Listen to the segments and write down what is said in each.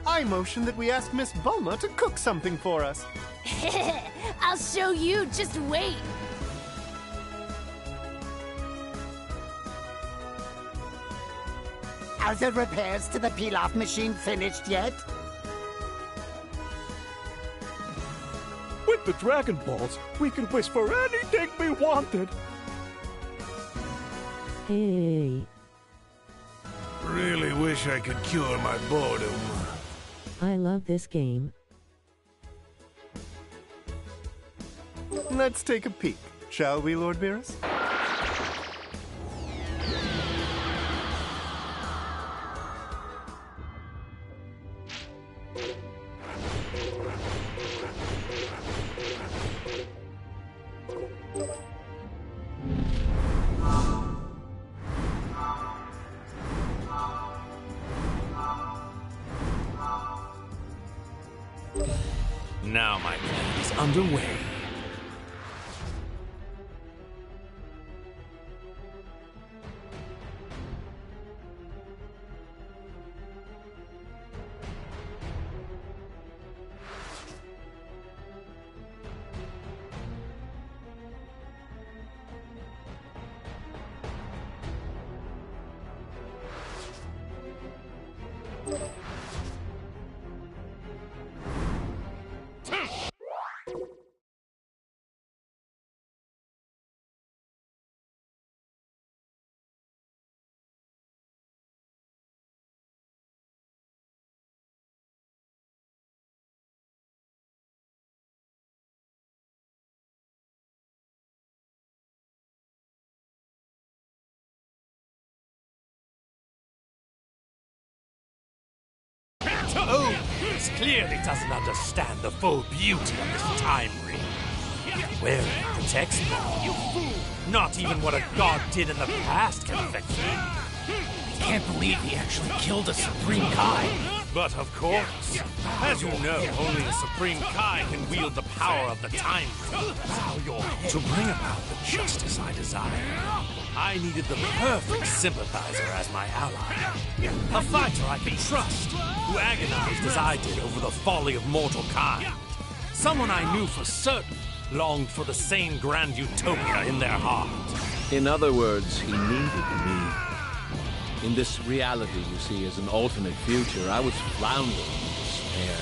I motion that we ask Miss Bulma to cook something for us. I'll show you, just wait. Are the repairs to the pilaf machine finished yet? With the Dragon Balls, we can wish for anything we wanted. Hey. Really wish I could cure my boredom. I love this game. Let's take a peek, shall we, Lord Beerus? Now my plan is underway. Oh, this clearly doesn't understand the full beauty of this time ring. Wearing it protects me. You fool! Not even what a god did in the past can affect me. I can't believe he actually killed a Supreme Kai. But of course, as you know, only a Supreme Kai can wield the power of the time ring. Bow your head. To bring about the justice I desire, I needed the perfect sympathizer as my ally. A fighter I can trust, who agonized as I did over the folly of mortal kind. Someone I knew for certain longed for the same grand utopia in their heart. In other words, he needed me. In this reality you see as an alternate future, I was floundering in despair.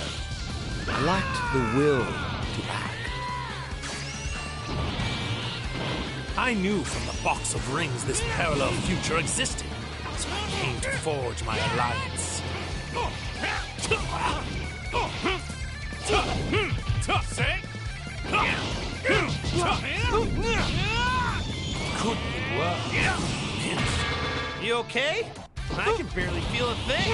I lacked the will to act. I knew from the box of rings this parallel future existed, so I came to forge my alliance. Couldn't be worse. You okay? I can barely feel a thing.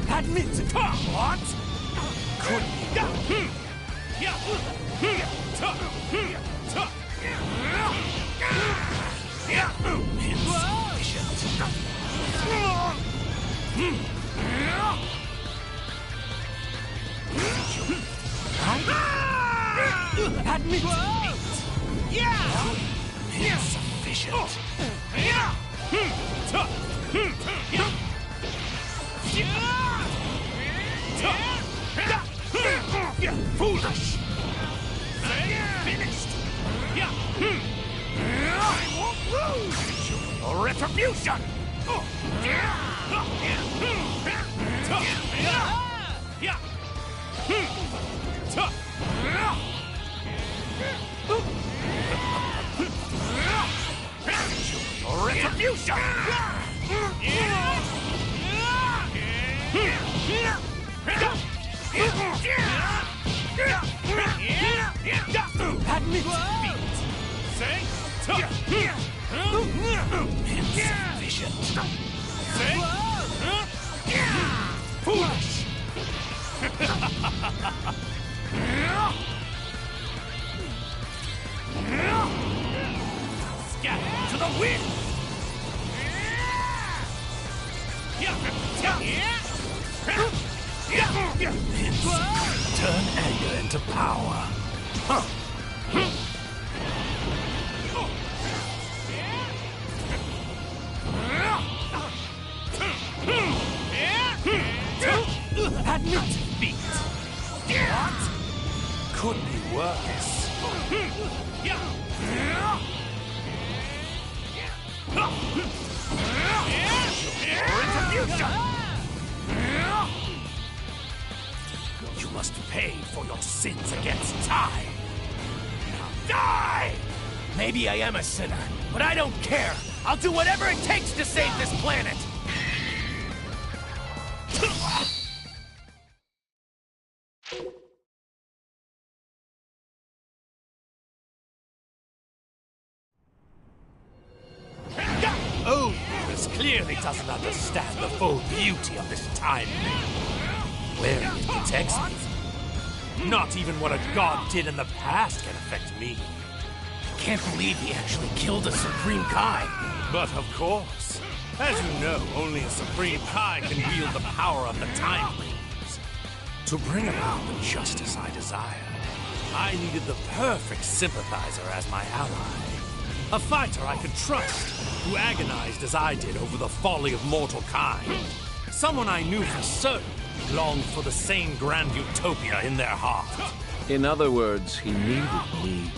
Admit it. What? Couldn't be Admit it! Insufficient. Foolish! Finished! I won't lose! Your retribution! Your retribution! Admit defeat! Say, insufficient. Say, foolish! Scatter to the wind! Turn anger into power. could be worse. You must pay for your sins against time. Now die! Maybe I am a sinner, but I don't care. I'll do whatever it takes to save this planet. Oh, this clearly doesn't understand the full beauty of this time where it protects me. Not even what a god did in the past can affect me. I can't believe he actually killed a Supreme Kai. But of course, as you know, only a Supreme Kai can wield the power of the Time Rings. To bring about the justice I desired, I needed the perfect sympathizer as my ally. A fighter I could trust, who agonized as I did over the folly of mortal kind. Someone I knew for certain longed for the same grand utopia in their heart. In other words, he needed me.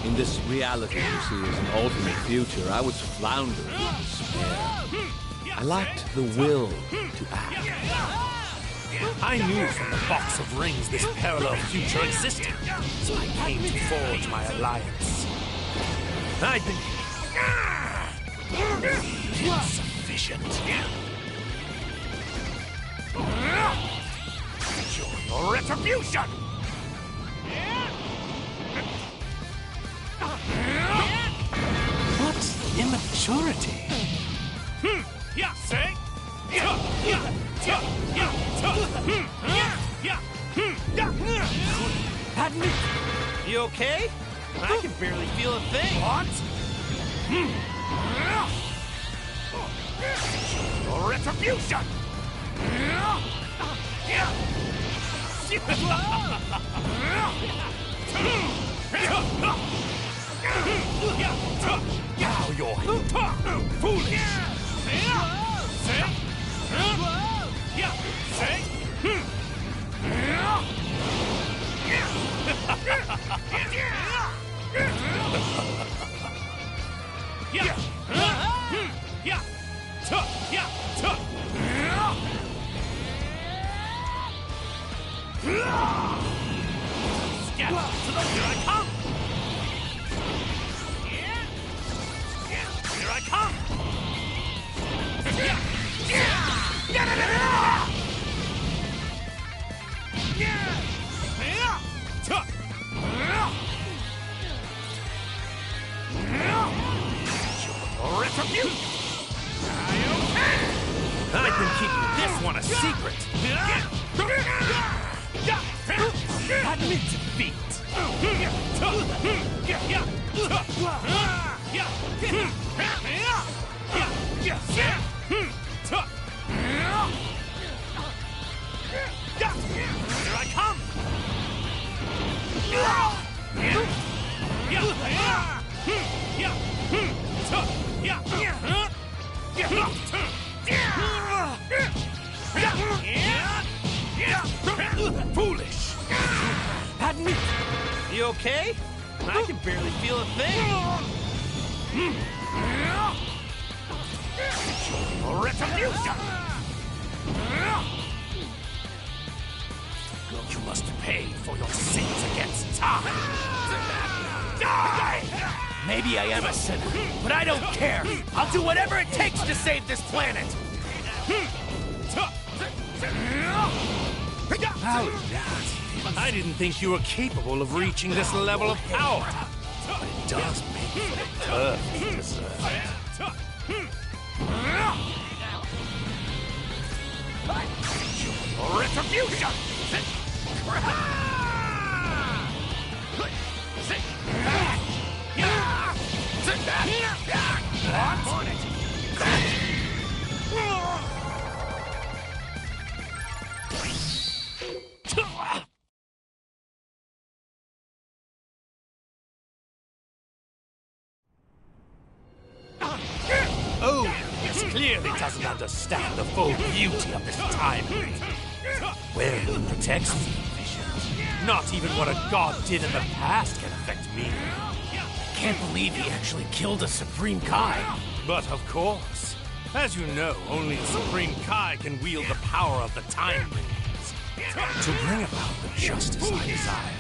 In this reality you see as an alternate future, I was floundering in despair. I lacked the will to act. I knew from the box of rings this parallel future existed, so I came to forge my alliance. I'd been insufficient. Your retribution! What immaturity? Yeah, say? Admit. You okay? I can barely feel a thing. What? Your retribution! Now you're foolish! Here I come! Here I come! Retribution! I've been keeping this one a secret. Admit defeat. Here I come! Foolish! Admit! You okay? I can barely feel a thing. Retribution! You must pay for your sins against time. Die! Maybe I am a sinner, but I don't care. I'll do whatever it takes to save this planet. I didn't think you were capable of reaching this level of power. But it does make you the perfect dessert. Retribution! Oh, this clearly doesn't understand the full beauty of this time where it protects me. Not even what a god did in the past can affect me. Can't believe he actually killed a Supreme Kai. But of course, as you know, only the Supreme Kai can wield the power of the Time Rings. To bring about the justice I desire,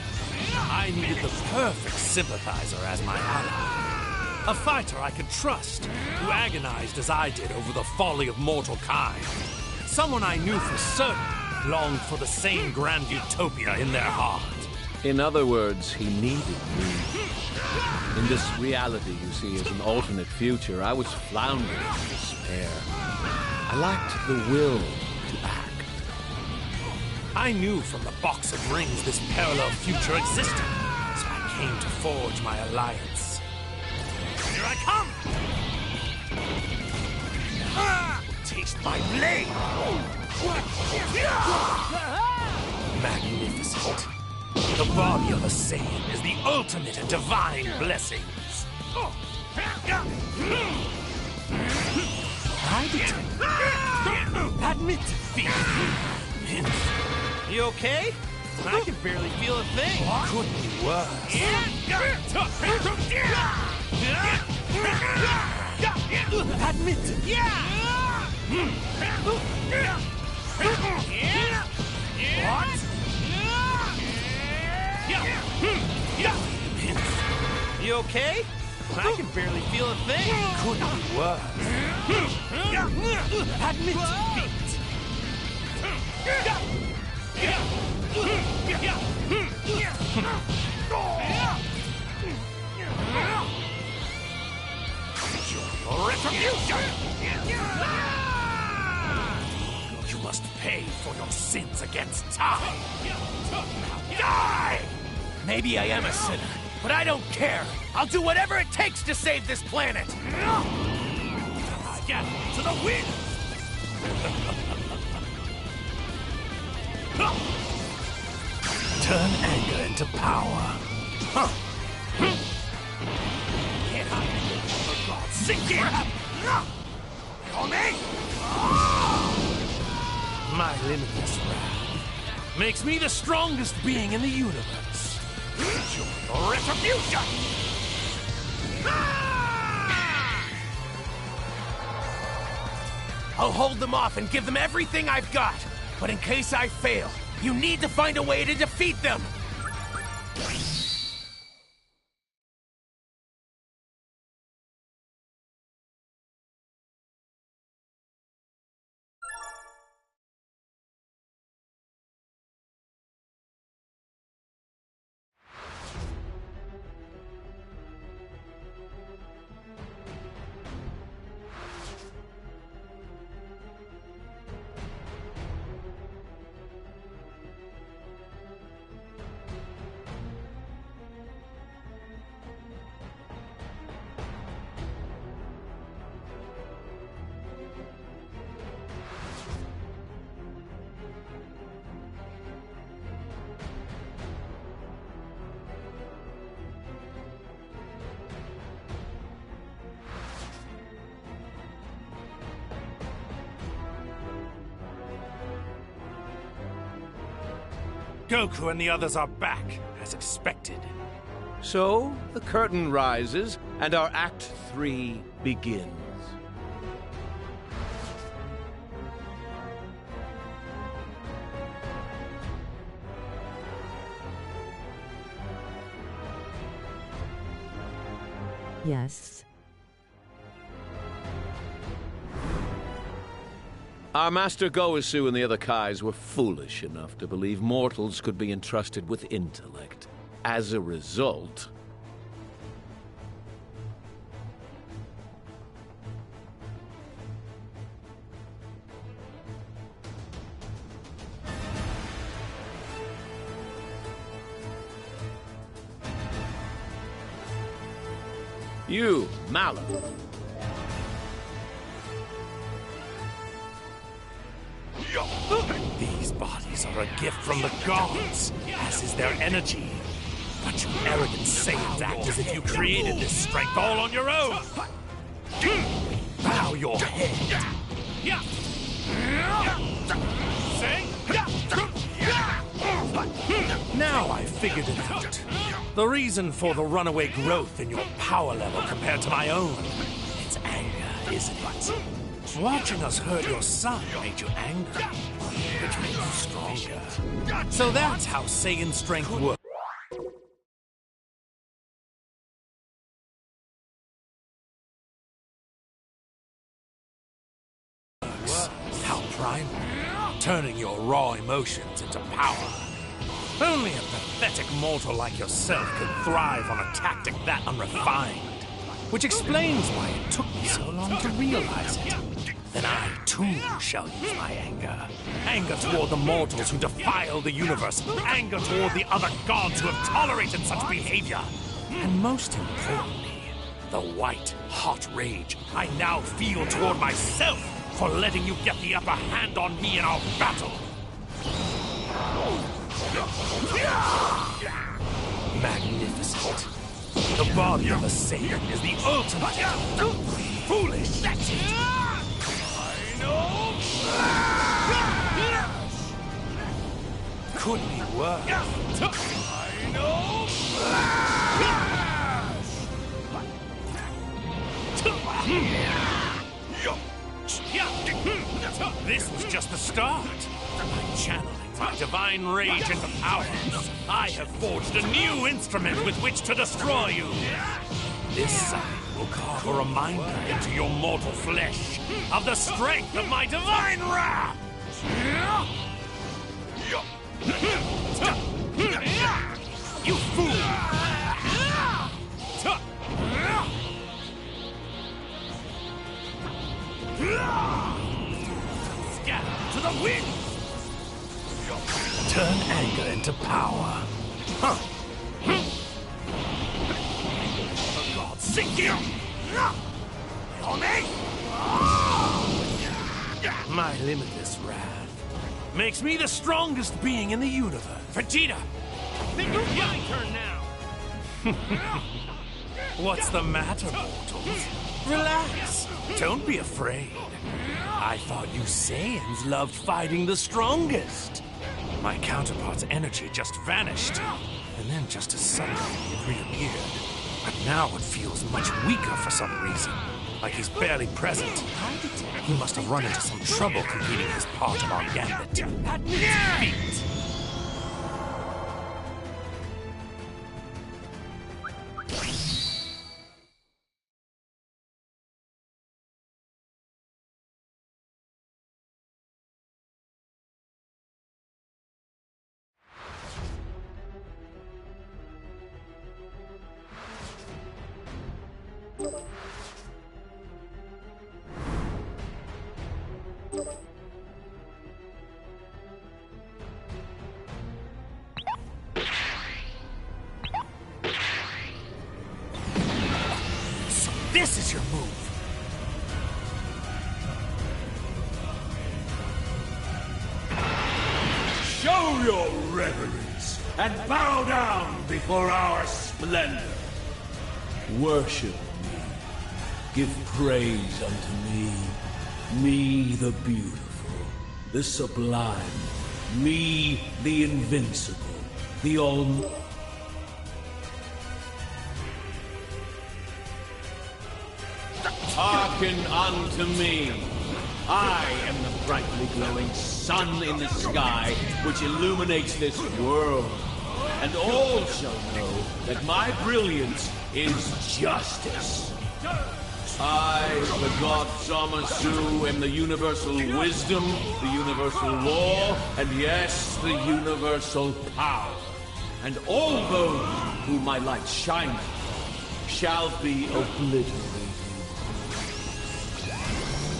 I needed the perfect sympathizer as my ally. A fighter I could trust, who agonized as I did over the folly of mortal kind. Someone I knew for certain longed for the same grand utopia in their heart. In other words, he needed me. In this reality you see as an alternate future, I was floundering in despair. I lacked the will to act. I knew from the box of rings this parallel future existed, so I came to forge my alliance. Here I come! Taste my blade! Magnificent. The body of a Saiyan is the ultimate in divine blessings. I detect. Admit defeat. You okay? I can barely feel a thing. Couldn't be worse. Admit defeat. What? You okay? I can barely feel a thing. Couldn't be worse. Admit defeat. Retribution! You must pay for your sins against time. Die! Maybe I am a sinner, but I don't care. I'll do whatever it takes to save this planet. Get to the wind! Turn anger into power. Can't hide it. For God's sake, my limitless wrath makes me the strongest being in the universe. Retribution! I'll hold them off and give them everything I've got. But in case I fail, you need to find a way to defeat them. Goku and the others are back, as expected. So, the curtain rises, and our Act 3 begins. Yes. Our Master Goesu and the other Kais were foolish enough to believe mortals could be entrusted with intellect. As a result... You, Malum. These bodies are a gift from the gods, as is their energy. But you arrogant Saiyans act as if you created this strength all on your own. Bow your head. Say, Now I figured it out. The reason for the runaway growth in your power level compared to my own. It's anger, isn't it? Watching us hurt your son made you angry, which made you stronger. So that's how Saiyan strength works. How primal, turning your raw emotions into power. Only a pathetic mortal like yourself could thrive on a tactic that unrefined. Which explains why it took me so long to realize it. Then I, too, shall use my anger. Anger toward the mortals who defile the universe. Anger toward the other gods who have tolerated such behavior. And most importantly, the white, hot rage I now feel toward myself for letting you get the upper hand on me in our battle. Magnificent. The body of a Saiyan is the ultimate. Foolish. That's it. I know. Could be worse. I know. This was just the start. I'm channeling my divine rage into power. I have forged a new instrument with which to destroy you. This sign will carve a reminder into your mortal flesh of the strength of my divine wrath. You fool! Scatter to the wind! Turn anger into power. Huh? For God's sake, you! On me! My limitless wrath makes me the strongest being in the universe. Vegeta! I think it's my turn now! What's the matter, mortals? Relax. Don't be afraid. I thought you Saiyans loved fighting the strongest. My counterpart's energy just vanished, and then just as suddenly it reappeared. But now it feels much weaker for some reason, like he's barely present. He must have run into some trouble completing his part of our gambit. At his feet! This is your move. Show your reverence and bow down before our splendor. Worship me. Give praise unto me. Me the beautiful, the sublime. Me the invincible, the almighty. Hearken unto me. I am the brightly glowing sun in the sky, which illuminates this world. And all shall know that my brilliance is justice. I, the god Zamasu, am the universal wisdom, the universal law, and yes, the universal power. And all those whom my light shines upon shall be obliterated.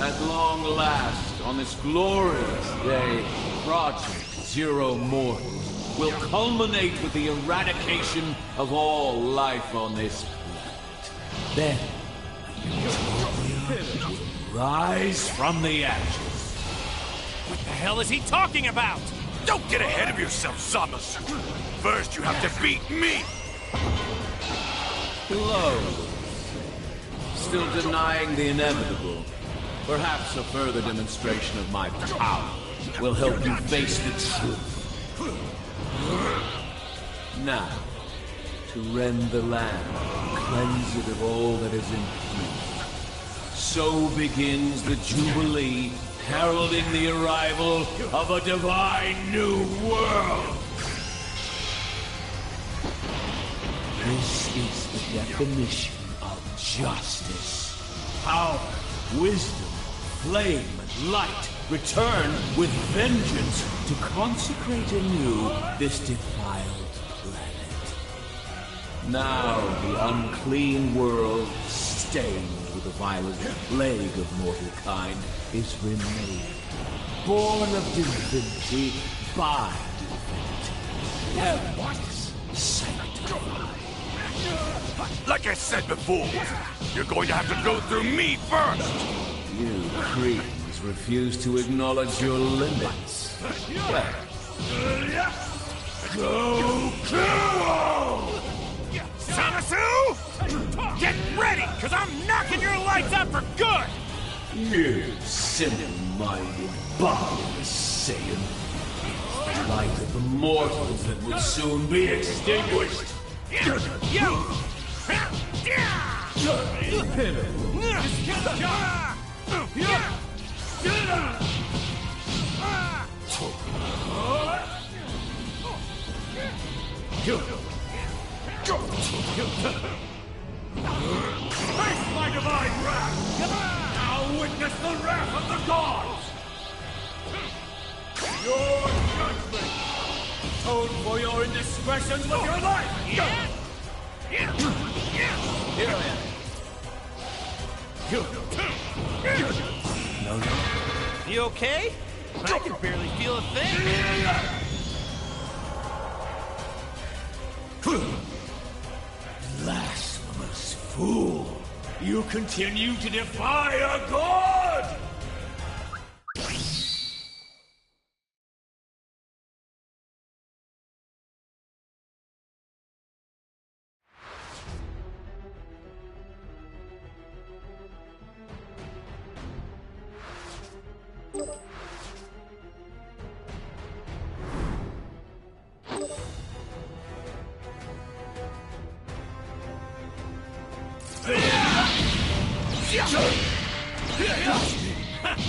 At long last, on this glorious day, Project Zero Mortal will culminate with the eradication of all life on this planet. Then, Utopia will rise from the ashes. What the hell is he talking about? Don't get ahead of yourself, Zamasu. First, you have to beat me. Close. Still denying the inevitable. Perhaps a further demonstration of my power will help you face the truth. Now, to rend the land, cleanse it of all that is impure. So begins the Jubilee, heralding the arrival of a divine new world. This is the definition of justice. Power, wisdom, flame, and light return with vengeance to consecrate anew this defiled planet. Now the unclean world, stained with the violent plague of mortal kind, is remade, born of divinity by divinity. Evidence sanctified. Like I said before, you're going to have to go through me first! You creeds refuse to acknowledge your limits. Well, Goku! Zamasu! Get ready, because I'm knocking your lights out for good! you simple-minded, barbarous Saiyan. The light of the mortals that will soon be extinguished. Face my divine wrath! Now witness the wrath of the gods! Your judgment! Atone for your indiscretions with your life! Here I am. No. You okay? I can barely feel a thing. Blasphemous fool! You continue to defy a god!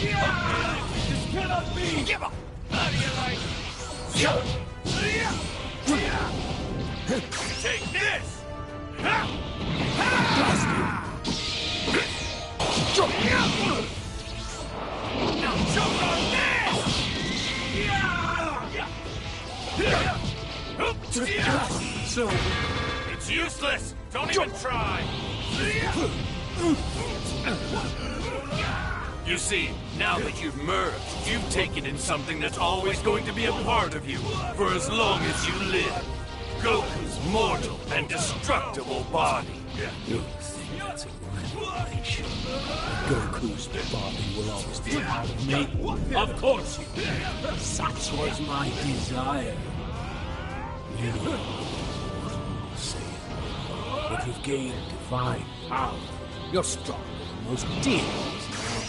This cannot be! Give up! How do you like? Take this! Now choke on this! So, It's useless! Don't even try! You see, now that you've merged, you've taken in something that's always going to be a part of you, for as long as you live. Goku's mortal and destructible body. you think that's a revelation? Goku's body will always be part of me? Of course you do. Such was my desire. You, Saiyan, but you've gained divine power. You're stronger than most deities now.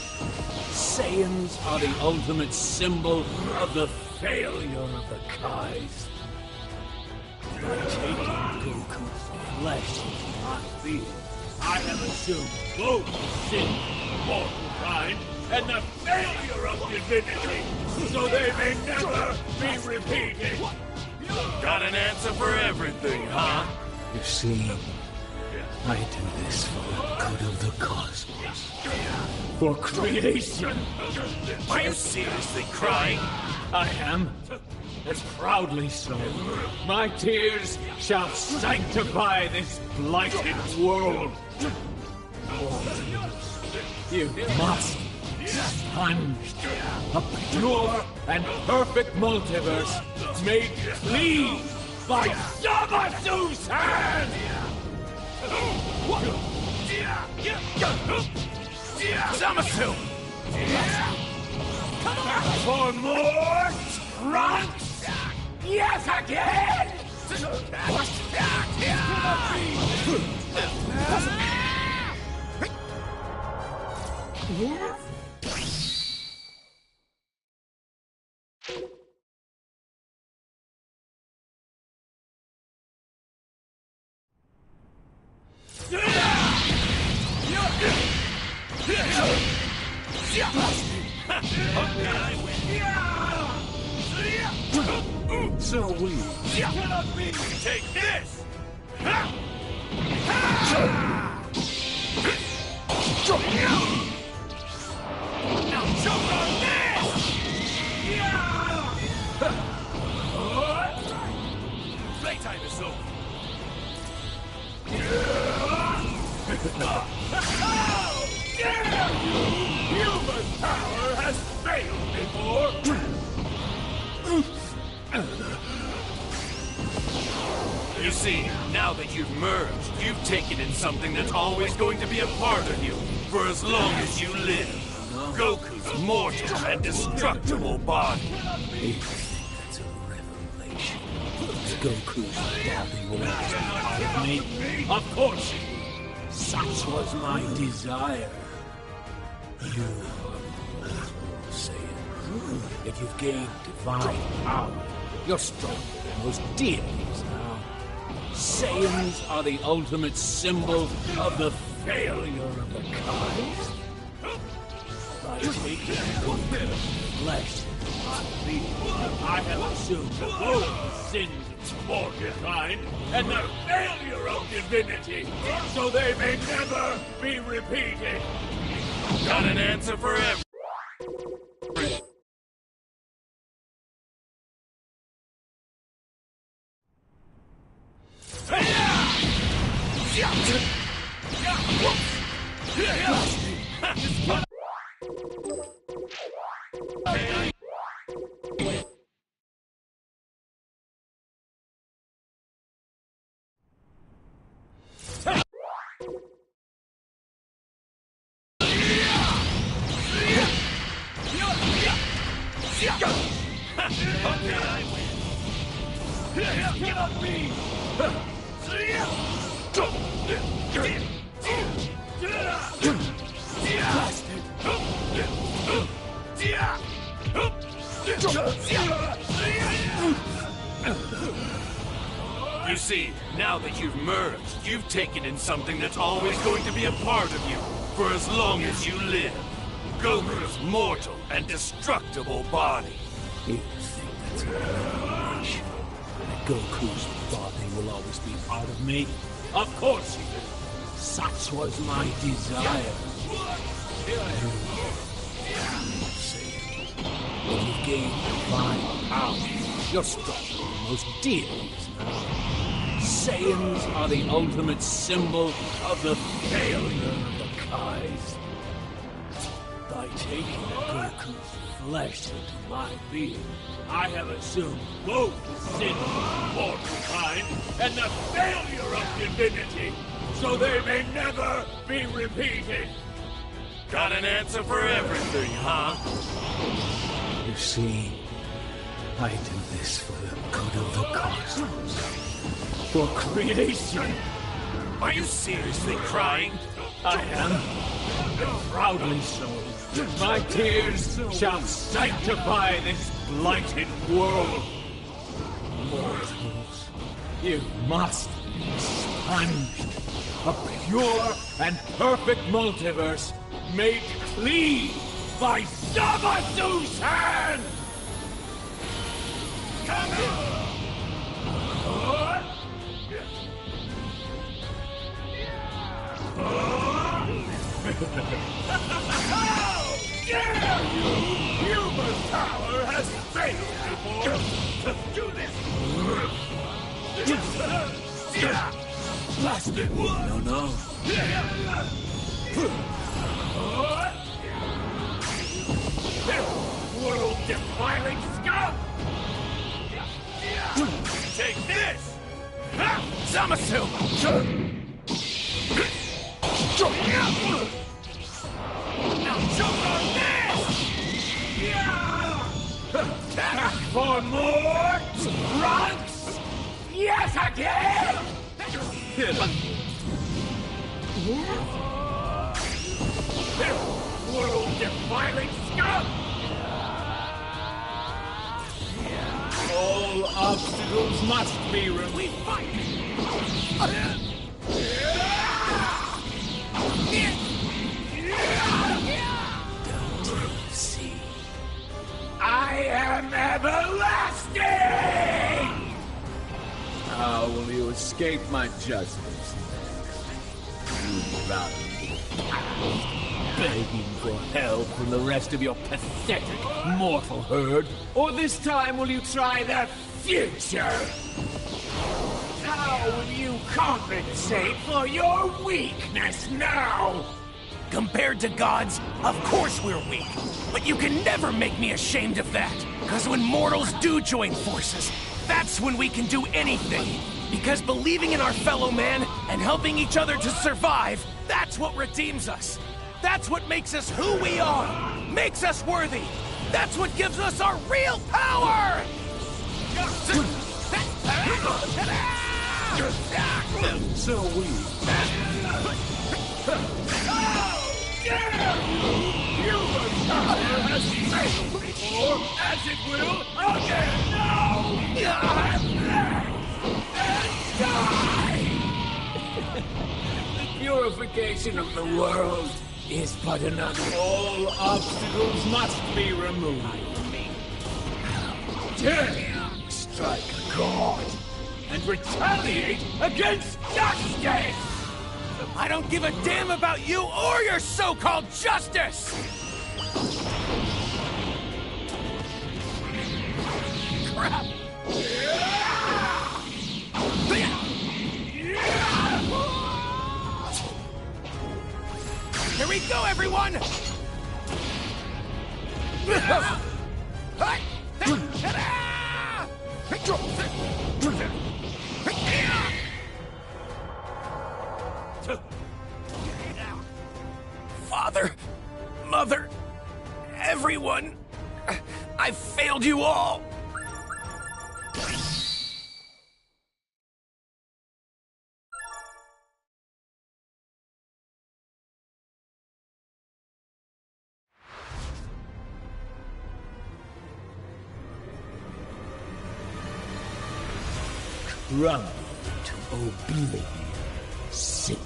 Saiyans are the ultimate symbol of the failure of the Kais. By taking Goku's flesh into my being, I have assumed both sin of mortal and the failure of divinity, so they may never be repeated. Got an answer for everything, huh? You see, I do this for the good of the cosmos. For creation. Are you seriously crying? I am. And proudly so. My tears shall sanctify this blighted world. You must sponge a pure and perfect multiverse made clean by Zamasu's hand! Zamasu! For more trunks? Yes, again! So we Cannot be! Take this! Now choke on this! Playtime is over. How dare you! Human power has failed before! You see, now that you've merged, you've taken in something that's always going to be a part of you, for as long as you live. Goku's mortal and destructible body. That's a revelation. Goku's body will always be part of me. Of course it will. Such was my desire. You are Saiyan. Yet you've gained divine power. You're stronger than most deities now. Saiyans are the ultimate symbol of the failure of the kind. By taking Goku's flesh into my being, I have assumed both the sins of mortal-kind and the failure of divinity, so they may never be repeated. Got an answer for everything. You see, now that you've merged, you've taken in something that's always going to be a part of you, for as long as you live. Goku's mortal and destructible body. You think that's a revelation? That Goku's body will always be part of me? Of course it will. Such was my desire. You Saiyan. When you've gained divine power, you're stronger than most deities now. Saiyans are the ultimate symbol of the failure of the kind. By taking Goku's flesh into my being, I have assumed both the sins of mortal-kind and the failure of divinity, so they may never be repeated. Got an answer for everything, huh? You see, I do this for the good of the cosmos. For creation. Are you seriously crying? I am. And proudly so. My tears shall sanctify this blighted world. Mortals, you must be expunged. A pure and perfect multiverse made clean by Zamasu's hand! Come on! How dare you! Human power has failed before! Do this! Blast it! No. World-defiling scum! Take this! Zamasu! Now choke on this! Back for more trunks! Yes, again! World-defiling scum! All obstacles must be removed. Don't escape my justice. You run, begging for help from the rest of your pathetic mortal herd? Or this time will you try the future? How will you compensate for your weakness now? Compared to gods, of course we're weak. But you can never make me ashamed of that. Because when mortals do join forces, that's when we can do anything. Because believing in our fellow man and helping each other to survive, that's what redeems us. That's what makes us who we are. Makes us worthy. That's what gives us our real power! So weak. You were never as faithful before as it will again now! The purification of the world is but another. All obstacles must be removed. Dare you strike a god and retaliate against justice! I don't give a damn about you or your so-called justice! Crap! Here we go, everyone! Father, Mother, everyone, I've failed you all! Crumble to oblivion, sinner.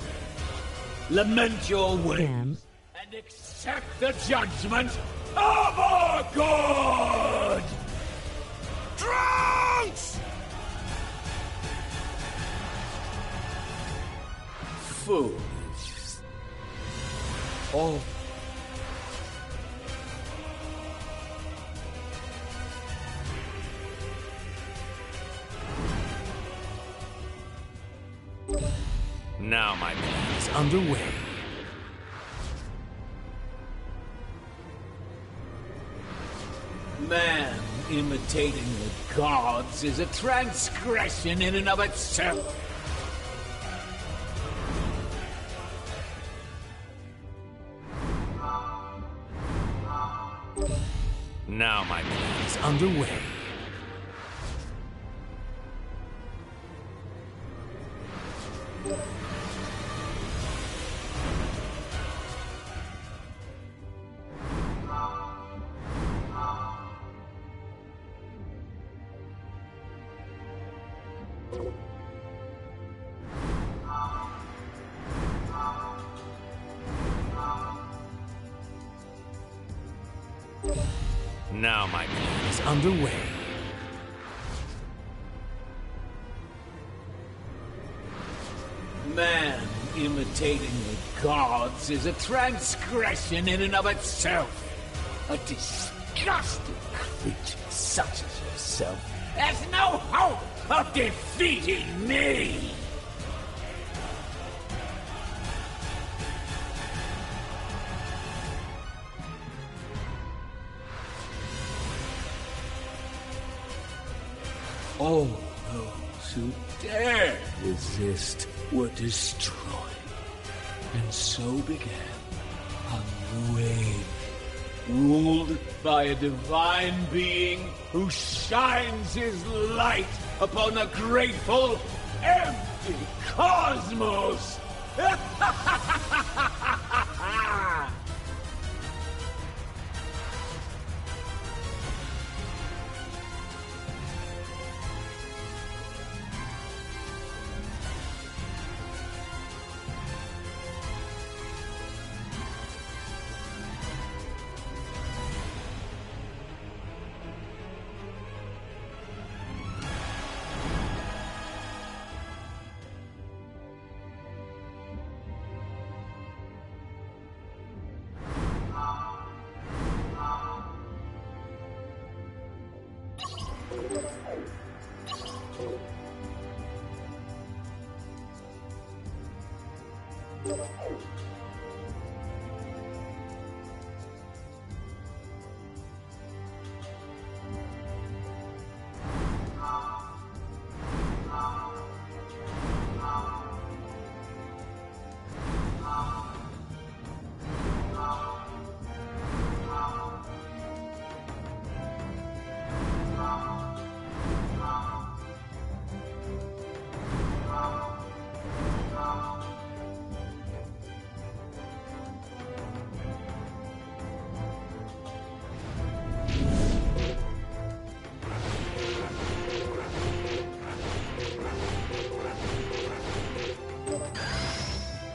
Lament your ways and accept the judgment of our God! Trunks! Fools. All Now my plan is underway. man imitating the gods is a transgression in and of itself. Now my plan is underway. Now my plan is underway. Man imitating the gods is a transgression in and of itself. A disgusting creature such as yourself has no hope of defeating me! All those who dared resist were destroyed. And so began a new age, ruled by a divine being who shines his light upon a grateful, empty cosmos!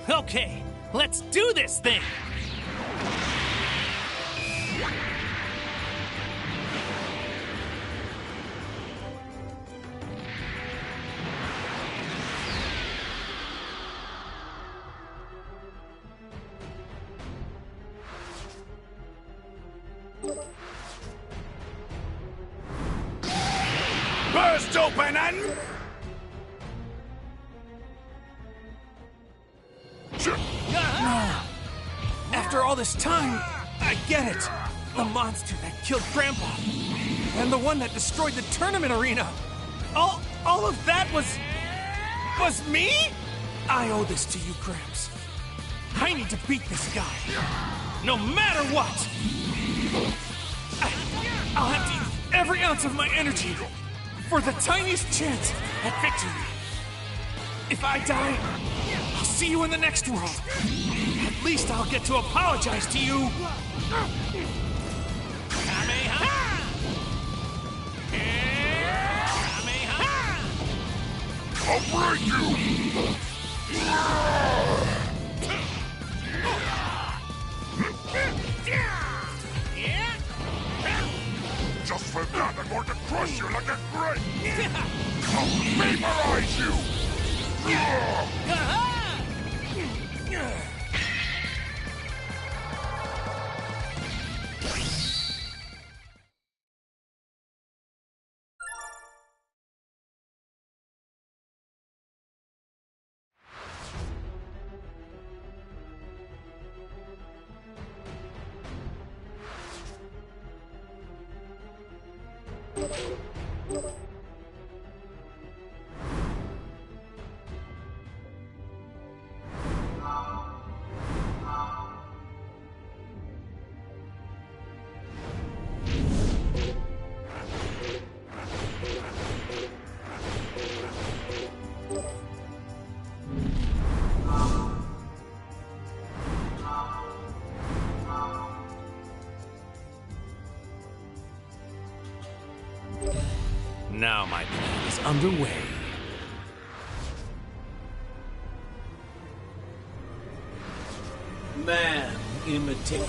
Okay, let's do this thing! Burst open and... After all this time, I get it. The monster that killed Grandpa. And the one that destroyed the tournament arena. All of that was me? I owe this to you, Gramps. I need to beat this guy. No matter what. I'll have to use every ounce of my energy for the tiniest chance at victory. If I die, I'll see you in the next world. At least I'll get to apologize to you. I'll break you! Just for that, I'm going to crush you like a grape! I'll vaporize you! Now my plan is underway. Man imitate